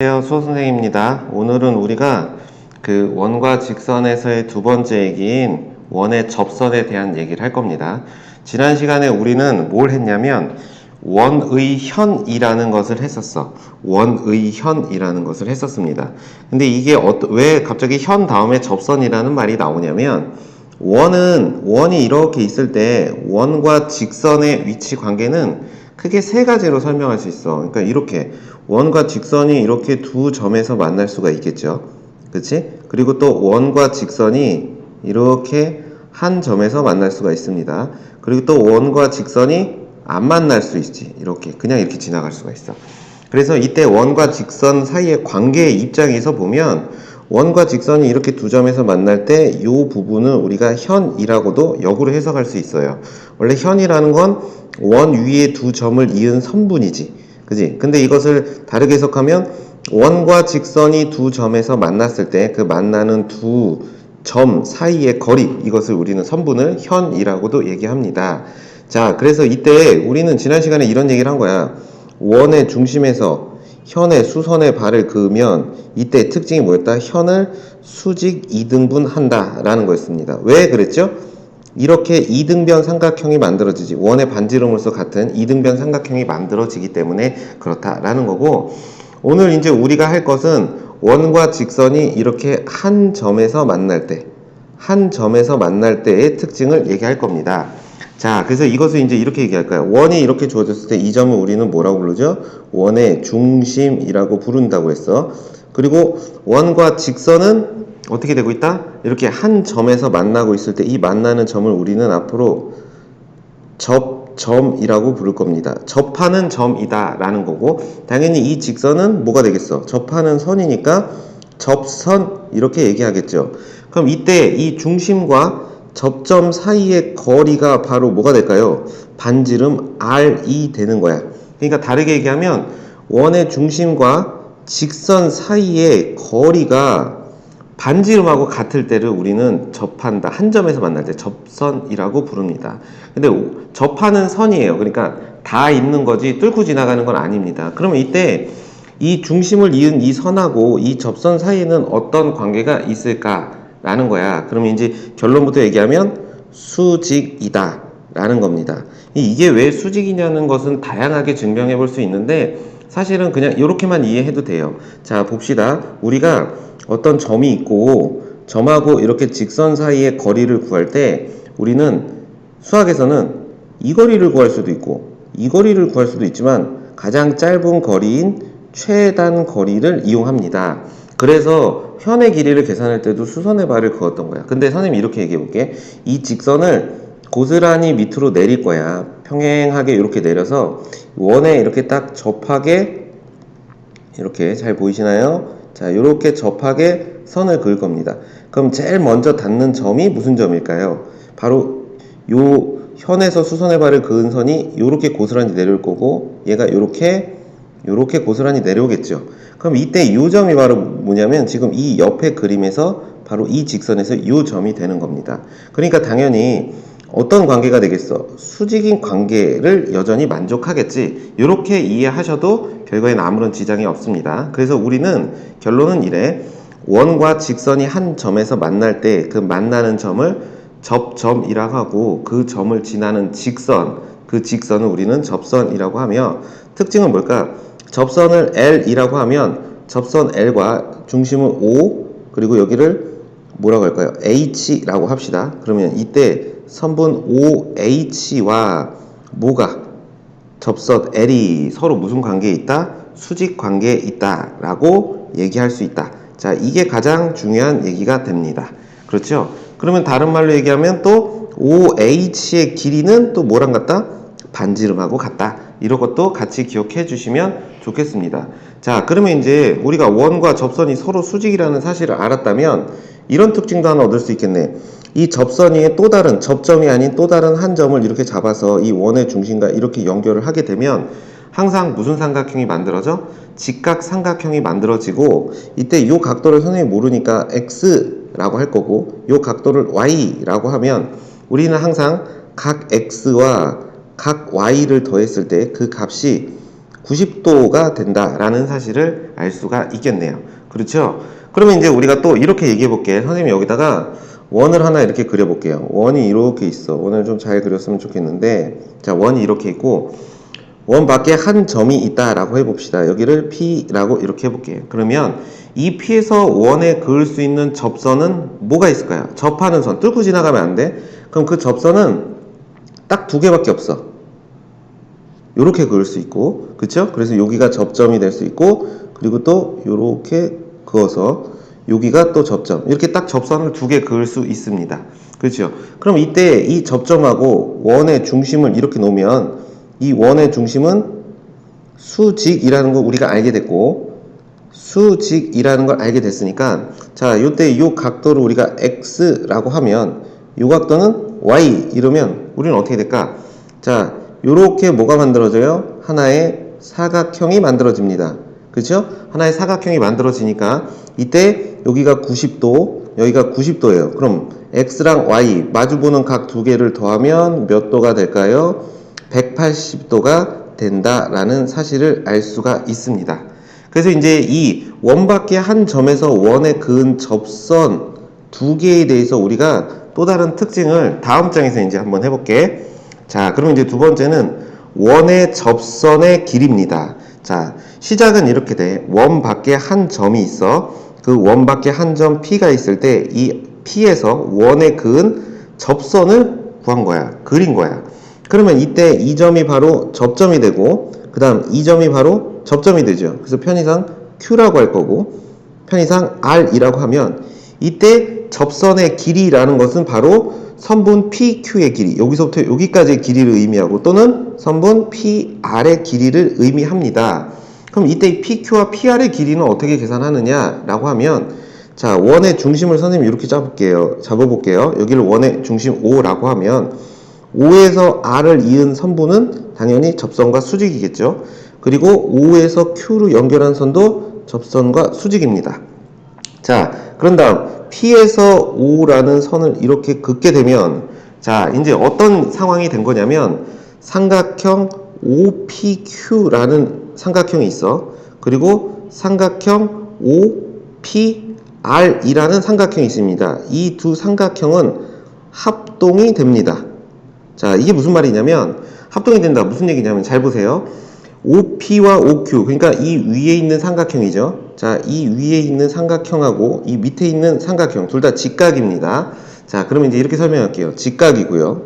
안녕하세요, 수호선생입니다. 오늘은 우리가 그 원과 직선에서의 두 번째 얘기인 원의 접선에 대한 얘기를 할 겁니다. 지난 시간에 우리는 뭘 했냐면 원의 현이라는 것을 했었어. 원의 현이라는 것을 했었습니다. 근데 이게 왜 갑자기 현 다음에 접선이라는 말이 나오냐면 원이 이렇게 있을 때 원과 직선의 위치 관계는 크게 세 가지로 설명할 수 있어. 그러니까 이렇게 원과 직선이 이렇게 두 점에서 만날 수가 있겠죠. 그치? 그리고 또 원과 직선이 이렇게 한 점에서 만날 수가 있습니다. 그리고 또 원과 직선이 안 만날 수 있지. 이렇게 그냥 이렇게 지나갈 수가 있어. 그래서 이때 원과 직선 사이의 관계의 입장에서 보면 원과 직선이 이렇게 두 점에서 만날 때 이 부분은 우리가 현이라고도 역으로 해석할 수 있어요. 원래 현이라는 건 원 위에 두 점을 이은 선분이지. 그지? 근데 이것을 다르게 해석하면 원과 직선이 두 점에서 만났을 때 그 만나는 두 점 사이의 거리, 이것을 우리는 선분을 현이라고도 얘기합니다. 자, 그래서 이때 우리는 지난 시간에 이런 얘기를 한 거야. 원의 중심에서 현의 수선의 발을 그으면 이때 특징이 뭐였다? 현을 수직 이등분 한다 라는 거였습니다. 왜 그랬죠? 이렇게 이등변 삼각형이 만들어지지, 원의 반지름으로서 같은 이등변 삼각형이 만들어지기 때문에 그렇다라는 거고, 오늘 이제 우리가 할 것은 원과 직선이 이렇게 한 점에서 만날 때의 특징을 얘기할 겁니다. 자, 그래서 이것을 이제 이렇게 얘기할 거야. 원이 이렇게 주어졌을 때 이 점을 우리는 뭐라고 부르죠? 원의 중심이라고 부른다고 했어. 그리고 원과 직선은 어떻게 되고 있다? 이렇게 한 점에서 만나고 있을 때 이 만나는 점을 우리는 앞으로 접점이라고 부를 겁니다. 접하는 점이다 라는 거고, 당연히 이 직선은 뭐가 되겠어? 접하는 선이니까 접선 이렇게 얘기하겠죠. 그럼 이때 이 중심과 접점 사이의 거리가 바로 뭐가 될까요? 반지름 R이 되는 거야. 그러니까 다르게 얘기하면 원의 중심과 직선 사이의 거리가 반지름하고 같을 때를 우리는 접한다. 한 점에서 만날 때 접선이라고 부릅니다. 근데 접하는 선이에요. 그러니까 다 있는 거지 뚫고 지나가는 건 아닙니다. 그러면 이때 이 중심을 이은 이 선하고 이 접선 사이에는 어떤 관계가 있을까라는 거야. 그러면 이제 결론부터 얘기하면 수직이다 라는 겁니다. 이게 왜 수직이냐는 것은 다양하게 증명해 볼 수 있는데 사실은 그냥 이렇게만 이해해도 돼요. 자, 봅시다. 우리가 어떤 점이 있고 점하고 이렇게 직선 사이의 거리를 구할 때 우리는 수학에서는 이 거리를 구할 수도 있고 이 거리를 구할 수도 있지만 가장 짧은 거리인 최단 거리를 이용합니다. 그래서 현의 길이를 계산할 때도 수선의 발을 그었던 거야. 근데 선생님이 이렇게 얘기해 볼게. 이 직선을 고스란히 밑으로 내릴 거야. 평행하게 이렇게 내려서 원에 이렇게 딱 접하게, 이렇게 잘 보이시나요? 자, 이렇게 접하게 선을 그을 겁니다. 그럼 제일 먼저 닿는 점이 무슨 점일까요? 바로 요 현에서 수선의 발을 그은 선이 이렇게 고스란히 내려올 거고, 얘가 이렇게 고스란히 내려오겠죠. 그럼 이때 이 점이 바로 뭐냐면 지금 이 옆에 그림에서 바로 이 직선에서 이 점이 되는 겁니다. 그러니까 당연히 어떤 관계가 되겠어? 수직인 관계를 여전히 만족하겠지. 이렇게 이해하셔도 결과에는 아무런 지장이 없습니다. 그래서 우리는 결론은 이래. 원과 직선이 한 점에서 만날 때 그 만나는 점을 접점이라고 하고, 그 점을 지나는 직선, 그 직선을 우리는 접선이라고 하며, 특징은 뭘까? 접선을 L이라고 하면 접선 L과 중심은 O, 그리고 여기를 뭐라고 할까요? H라고 합시다. 그러면 이때 선분 OH와 뭐가? 접선 L이 서로 무슨 관계에 있다? 수직 관계에 있다 라고 얘기할 수 있다. 자, 이게 가장 중요한 얘기가 됩니다. 그렇죠? 그러면 다른 말로 얘기하면 또 OH의 길이는 또 뭐랑 같다? 반지름하고 같다. 이런 것도 같이 기억해 주시면 좋겠습니다. 자, 그러면 이제 우리가 원과 접선이 서로 수직이라는 사실을 알았다면 이런 특징도 하나 얻을 수 있겠네. 이 접선 위에 또 다른 접점이 아닌 또 다른 한 점을 이렇게 잡아서 이 원의 중심과 이렇게 연결을 하게 되면 항상 무슨 삼각형이 만들어져? 직각삼각형이 만들어지고, 이때 이 각도를 선생님이 모르니까 X라고 할 거고, 이 각도를 Y라고 하면 우리는 항상 각 X와 각 Y를 더했을 때 그 값이 90도가 된다라는 사실을 알 수가 있겠네요. 그렇죠? 그러면 이제 우리가 또 이렇게 얘기해 볼게. 선생님이 여기다가 원을 하나 이렇게 그려 볼게요. 원이 이렇게 있어. 원을 좀 잘 그렸으면 좋겠는데, 자, 원이 이렇게 있고 원 밖에 한 점이 있다라고 해봅시다. 여기를 P라고 이렇게 해볼게요. 그러면 이 P에서 원에 그을 수 있는 접선은 뭐가 있을까요? 접하는 선, 뚫고 지나가면 안 돼. 그럼 그 접선은 딱 두 개밖에 없어. 요렇게 그을 수 있고, 그쵸? 그래서 여기가 접점이 될 수 있고, 그리고 또 요렇게 그어서 여기가 또 접점. 이렇게 딱 접선을 두 개 그을 수 있습니다. 그렇죠? 그럼 이때 이 접점하고 원의 중심을 이렇게 놓으면 이 원의 중심은 수직이라는 걸 우리가 알게 됐고, 수직이라는 걸 알게 됐으니까, 자, 요때 요 각도를 우리가 X라고 하면 요 각도는 Y 이러면 우리는 어떻게 될까? 자, 요렇게 뭐가 만들어져요? 하나의 사각형이 만들어집니다. 그렇죠? 하나의 사각형이 만들어지니까 이때 여기가 90도, 여기가 90도예요. 그럼 X랑 Y 마주보는 각 두 개를 더하면 몇 도가 될까요? 180도가 된다라는 사실을 알 수가 있습니다. 그래서 이제 이 원 밖에 한 점에서 원에 그은 접선 두 개에 대해서 우리가 또 다른 특징을 다음 장에서 이제 한번 해볼게. 자, 그럼 이제 두 번째는 원의 접선의 길이입니다. 자, 시작은 이렇게 돼. 원 밖에 한 점이 있어. 그 원 밖에 한 점 P가 있을 때 이 P에서 원에 그은 접선을 구한 거야. 그린 거야. 그러면 이때 이 점이 바로 접점이 되고, 그 다음 이 점이 바로 접점이 되죠. 그래서 편의상 Q라고 할 거고, 편의상 R이라고 하면 이때 접선의 길이라는 것은 바로 선분 PQ의 길이, 여기서부터 여기까지의 길이를 의미하고 또는 선분 PR의 길이를 의미합니다. 그럼 이때 PQ와 PR의 길이는 어떻게 계산하느냐라고 하면, 자, 원의 중심을 선생님이 이렇게 잡아볼게요. 여기를 원의 중심 O라고 하면 5에서 R을 이은 선분은 당연히 접선과 수직이겠죠. 그리고 5에서 Q로 연결한 선도 접선과 수직입니다. 자, 그런 다음 P에서 O라는 선을 이렇게 긋게 되면, 자, 이제 어떤 상황이 된 거냐면 삼각형 OPQ라는 삼각형이 있어. 그리고 삼각형 OPR이라는 삼각형이 있습니다. 이 두 삼각형은 합동이 됩니다. 자, 이게 무슨 말이냐면 합동이 된다. 무슨 얘기냐면 잘 보세요. OP와 OQ, 그러니까 이 위에 있는 삼각형이죠. 자, 이 위에 있는 삼각형하고 이 밑에 있는 삼각형 둘 다 직각입니다. 자, 그러면 이제 이렇게 설명할게요. 직각이고요.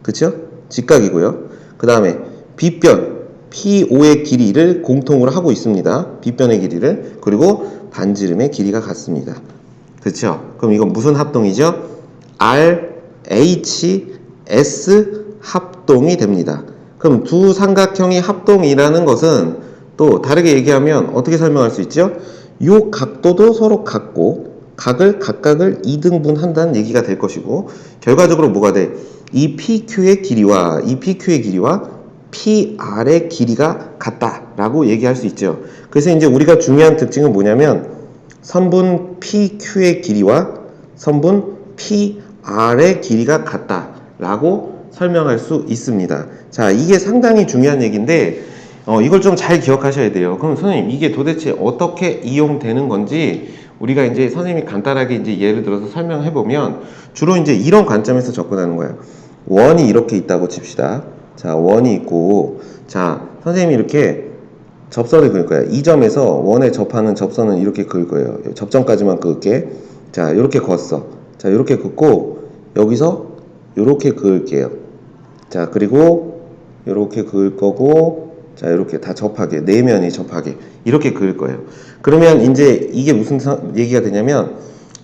그쵸? 직각이고요. 그 다음에 빗변 PO의 길이를 공통으로 하고 있습니다. 빗변의 길이를. 그리고 반지름의 길이가 같습니다. 그쵸? 그럼 이건 무슨 합동이죠? RHS 합동이 됩니다. 그럼 두 삼각형이 합동이라는 것은 또 다르게 얘기하면 어떻게 설명할 수 있죠? 요 각도도 서로 같고 각을 각각을 2등분 한다는 얘기가 될 것이고, 결과적으로 뭐가 돼? 이 PQ의 길이와 PR의 길이가 같다라고 얘기할 수 있죠. 그래서 이제 우리가 중요한 특징은 뭐냐면 선분 PQ의 길이와 선분 PR의 길이가 같다라고 설명할 수 있습니다. 자, 이게 상당히 중요한 얘기인데 이걸 좀 잘 기억하셔야 돼요. 그럼 선생님, 이게 도대체 어떻게 이용되는 건지 우리가 이제 선생님이 간단하게 이제 예를 들어서 설명해 보면 주로 이제 이런 관점에서 접근하는 거예요. 원이 이렇게 있다고 칩시다. 자, 원이 있고, 자, 선생님이 이렇게 접선을 그을 거예요. 이 점에서 원에 접하는 접선은 이렇게 그을 거예요. 접점까지만 그을게. 자, 이렇게 그었어. 자, 이렇게 긋고 여기서 이렇게 그을게요. 자, 그리고 이렇게 그을 거고, 자, 이렇게 다 접하게, 내면이 접하게 이렇게 그을 거예요. 그러면 이제 이게 무슨 얘기가 되냐면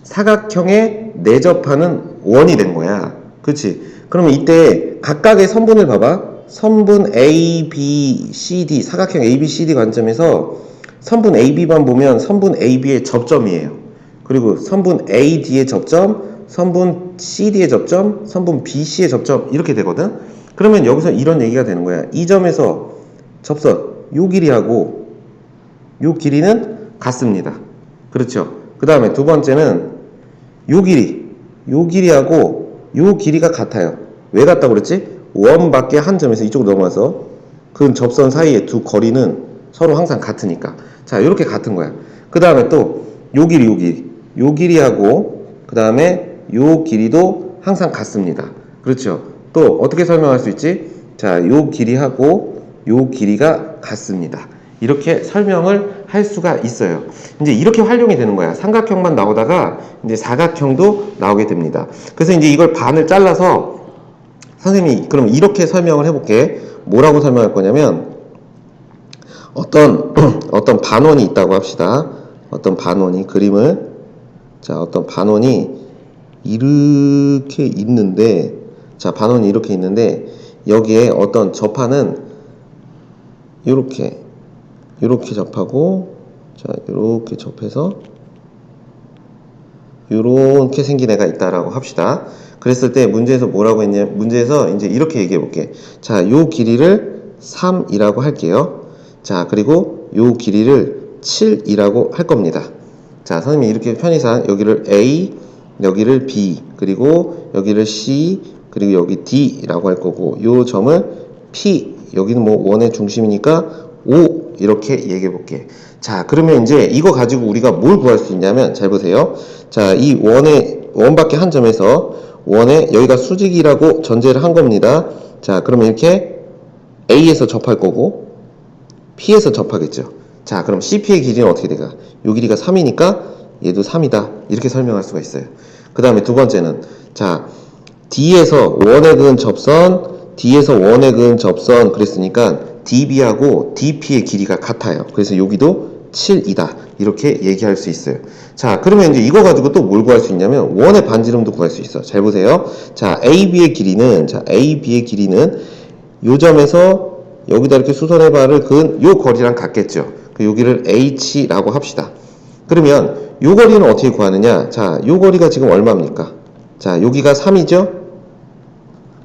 사각형에 내접하는 원이 된 거야. 그렇지? 그러면 이때 각각의 선분을 봐봐. 선분 A, B, C, D, 사각형 A, B, C, D 관점에서 선분 A, B만 보면 선분 A, B의 접점이에요. 그리고 선분 A, D의 접점, 선분 C, D의 접점, 선분 B, C의 접점 이렇게 되거든. 그러면 여기서 이런 얘기가 되는 거야. 이 점에서 접선, 요 길이하고 요 길이는 같습니다. 그렇죠? 그 다음에 두 번째는 요 길이하고 요 길이가 같아요. 왜 같다고 그랬지? 원 밖에 한 점에서 이쪽으로 넘어와서 그 접선 사이의 두 거리는 서로 항상 같으니까. 자, 이렇게 같은 거야. 그 다음에 또 요 길이, 요 길이. 요 길이하고 그 다음에 요 길이도 항상 같습니다. 그렇죠? 또 어떻게 설명할 수 있지? 자, 요 길이하고 요 길이가 같습니다. 이렇게 설명을 할 수가 있어요. 이제 이렇게 활용이 되는 거야. 삼각형만 나오다가 이제 사각형도 나오게 됩니다. 그래서 이제 이걸 반을 잘라서 선생님이 그럼 이렇게 설명을 해볼게. 뭐라고 설명할 거냐면 어떤 반원이 있다고 합시다. 어떤 반원이 그림을 자 어떤 반원이 이렇게 있는데 자 반원이 이렇게 있는데 여기에 어떤 접하는 이렇게 접하고 자 이렇게 접해서 이렇게 생긴 애가 있다라고 합시다. 그랬을 때 문제에서 뭐라고 했냐? 문제에서 이제 이렇게 얘기해 볼게. 자, 요 길이를 3이라고 할게요. 자, 그리고 요 길이를 7이라고 할 겁니다. 자, 선생님이 이렇게 편의상 여기를 A, 여기를 B, 그리고 여기를 C, 그리고 여기 D라고 할 거고 요 점을 P, 여기는 뭐 원의 중심이니까 5 이렇게 얘기해 볼게. 자, 그러면 이제 이거 가지고 우리가 뭘 구할 수 있냐면 잘 보세요. 자, 이 원밖에 한 점에서 원에 여기가 수직이라고 전제를 한 겁니다. 자, 그러면 이렇게 A에서 접할 거고 P에서 접하겠죠. 자, 그럼 CP의 길이는 어떻게 될까? 요 길이가 3이니까 얘도 3이다. 이렇게 설명할 수가 있어요. 그 다음에 두 번째는 자, D에서 원에 그은 접선, D에서 원에 그은 접선 그랬으니까 DB하고 DP의 길이가 같아요. 그래서 여기도 7이다. 이렇게 얘기할 수 있어요. 자, 그러면 이제 이거 가지고 또 뭘 구할 수 있냐면 원의 반지름도 구할 수 있어. 잘 보세요. 자, AB의 길이는 요 점에서 여기다 이렇게 수선의 발을 그은 요 거리랑 같겠죠. 여기를 H라고 합시다. 그러면 요 거리는 어떻게 구하느냐? 자, 요 거리가 지금 얼마입니까? 자, 여기가 3이죠?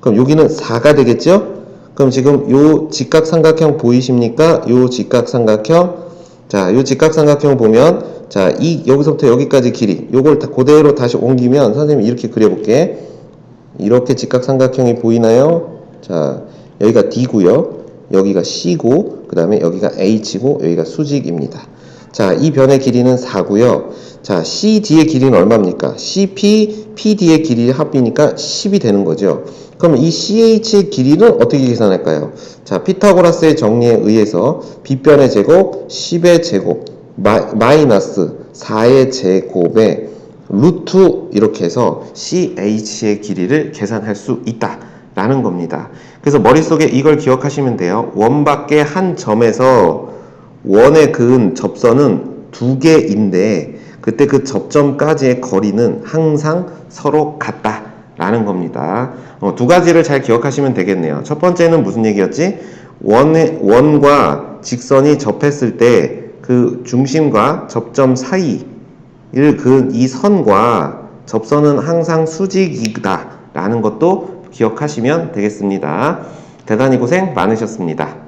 그럼 여기는 4가 되겠죠? 그럼 지금 요 직각삼각형 보이십니까? 요 직각삼각형. 자, 요 직각삼각형 보면 자, 여기서부터 여기까지 길이 요걸 그대로 다시 옮기면 선생님이 이렇게 그려볼게. 이렇게 직각삼각형이 보이나요? 자, 여기가 D고요. 여기가 C고 그 다음에 여기가 H고 여기가 수직입니다. 자, 이 변의 길이는 4고요. 자, CD의 길이는 얼마입니까? CP, PD의 길이 합이니까 10이 되는 거죠. 그럼 이 CH의 길이는 어떻게 계산할까요? 자, 피타고라스의 정리에 의해서 B변의 제곱, 10의 제곱, 마이너스 4의 제곱에 루트 이렇게 해서 CH의 길이를 계산할 수 있다 라는 겁니다. 그래서 머릿속에 이걸 기억하시면 돼요. 원 밖에 한 점에서 원에 그은 접선은 2개인데 그때 그 접점까지의 거리는 항상 서로 같다 라는 겁니다. 두 가지를 잘 기억하시면 되겠네요. 첫 번째는 무슨 얘기였지? 원과 직선이 접했을 때 그 중심과 접점 사이를 그은 이 선과 접선은 항상 수직이다 라는 것도 기억하시면 되겠습니다. 대단히 고생 많으셨습니다.